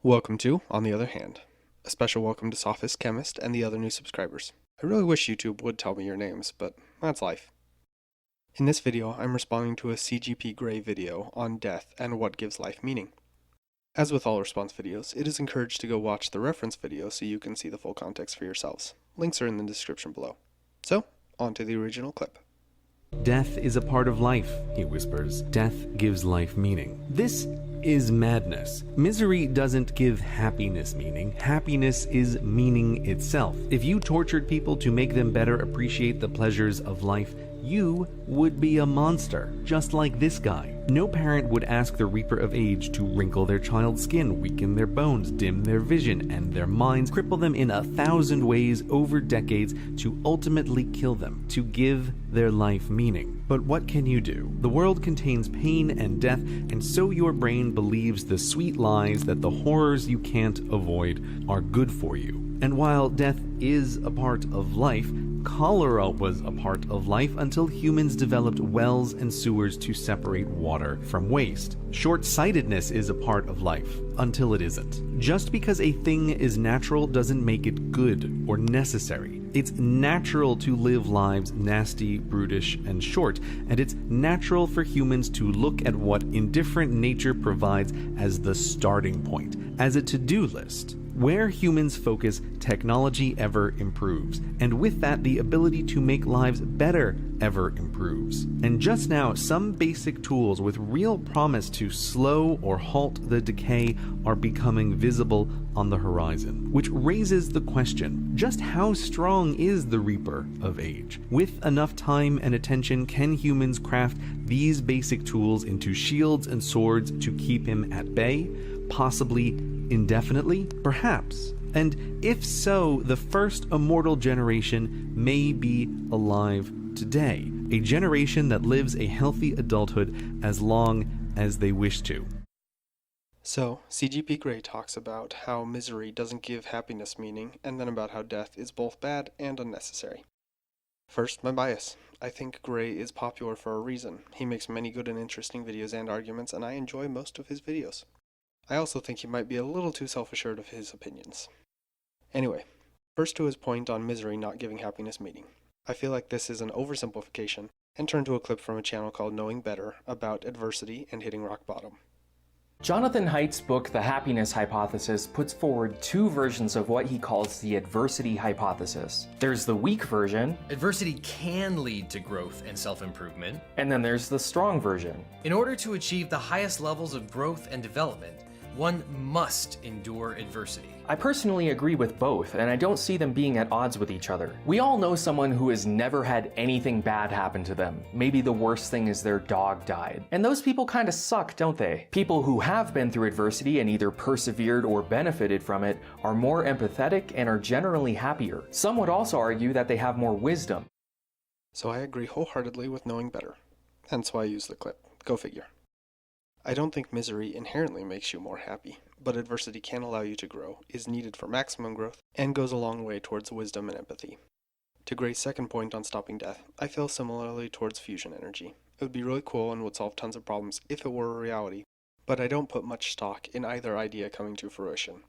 Welcome to On the Other Hand. A special welcome to Sophist Chemist and the other new subscribers. I really wish YouTube would tell me your names, but that's life. In this video, I'm responding to a CGP Grey video on death and what gives life meaning. As with all response videos, it is encouraged to go watch the reference video so you can see the full context for yourselves. Links are in the description below. So, on to the original clip. Death is a part of life, he whispers. Death gives life meaning. This is madness. Misery doesn't give happiness meaning. Happiness is meaning itself. If you tortured people to make them better appreciate the pleasures of life, you would be a monster, just like this guy. No parent would ask the Reaper of Age to wrinkle their child's skin, weaken their bones, dim their vision and their minds, cripple them in 1,000 ways over decades to ultimately kill them, to give their life meaning. But what can you do? The world contains pain and death, and so your brain believes the sweet lies that the horrors you can't avoid are good for you. And while death is a part of life, cholera was a part of life until humans developed wells and sewers to separate water from waste. Short-sightedness is a part of life until it isn't. Just because a thing is natural doesn't make it good or necessary. It's natural to live lives nasty, brutish, and short, and it's natural for humans to look at what indifferent nature provides as the starting point, as a to-do list. Where humans focus, technology ever improves, and with that, the ability to make lives better ever improves. And just now, some basic tools with real promise to slow or halt the decay are becoming visible on the horizon, which raises the question, just how strong is the Reaper of Age? With enough time and attention, can humans craft these basic tools into shields and swords to keep him at bay? Possibly indefinitely? Perhaps. And if so, the first immortal generation may be alive today. A generation that lives a healthy adulthood as long as they wish to. So, CGP Grey talks about how misery doesn't give happiness meaning, and then about how death is both bad and unnecessary. First, my bias. I think Grey is popular for a reason. He makes many good and interesting videos and arguments, and I enjoy most of his videos. I also think he might be a little too self-assured of his opinions. Anyway, first to his point on misery not giving happiness meaning. I feel like this is an oversimplification, and turn to a clip from a channel called Knowing Better about adversity and hitting rock bottom. Jonathan Haidt's book, The Happiness Hypothesis, puts forward two versions of what he calls the adversity hypothesis. There's the weak version. Adversity can lead to growth and self-improvement. And then there's the strong version. In order to achieve the highest levels of growth and development, one must endure adversity. I personally agree with both, and I don't see them being at odds with each other. We all know someone who has never had anything bad happen to them. Maybe the worst thing is their dog died. And those people kind of suck, don't they? People who have been through adversity and either persevered or benefited from it are more empathetic and are generally happier. Some would also argue that they have more wisdom. So I agree wholeheartedly with Knowing Better. Hence why I use the clip. Go figure. I don't think misery inherently makes you more happy, but adversity can allow you to grow, is needed for maximum growth, and goes a long way towards wisdom and empathy. To Gray's second point on stopping death, I feel similarly towards fusion energy. It would be really cool and would solve tons of problems if it were a reality, but I don't put much stock in either idea coming to fruition.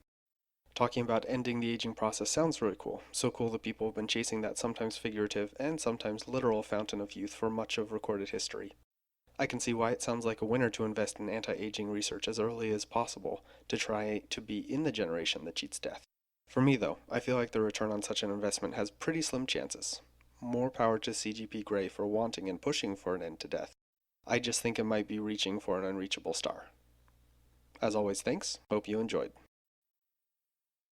Talking about ending the aging process sounds really cool, so cool that people have been chasing that sometimes figurative and sometimes literal fountain of youth for much of recorded history. I can see why it sounds like a winner to invest in anti-aging research as early as possible to try to be in the generation that cheats death. For me though, I feel like the return on such an investment has pretty slim chances. More power to CGP Grey for wanting and pushing for an end to death. I just think it might be reaching for an unreachable star. As always, thanks. Hope you enjoyed.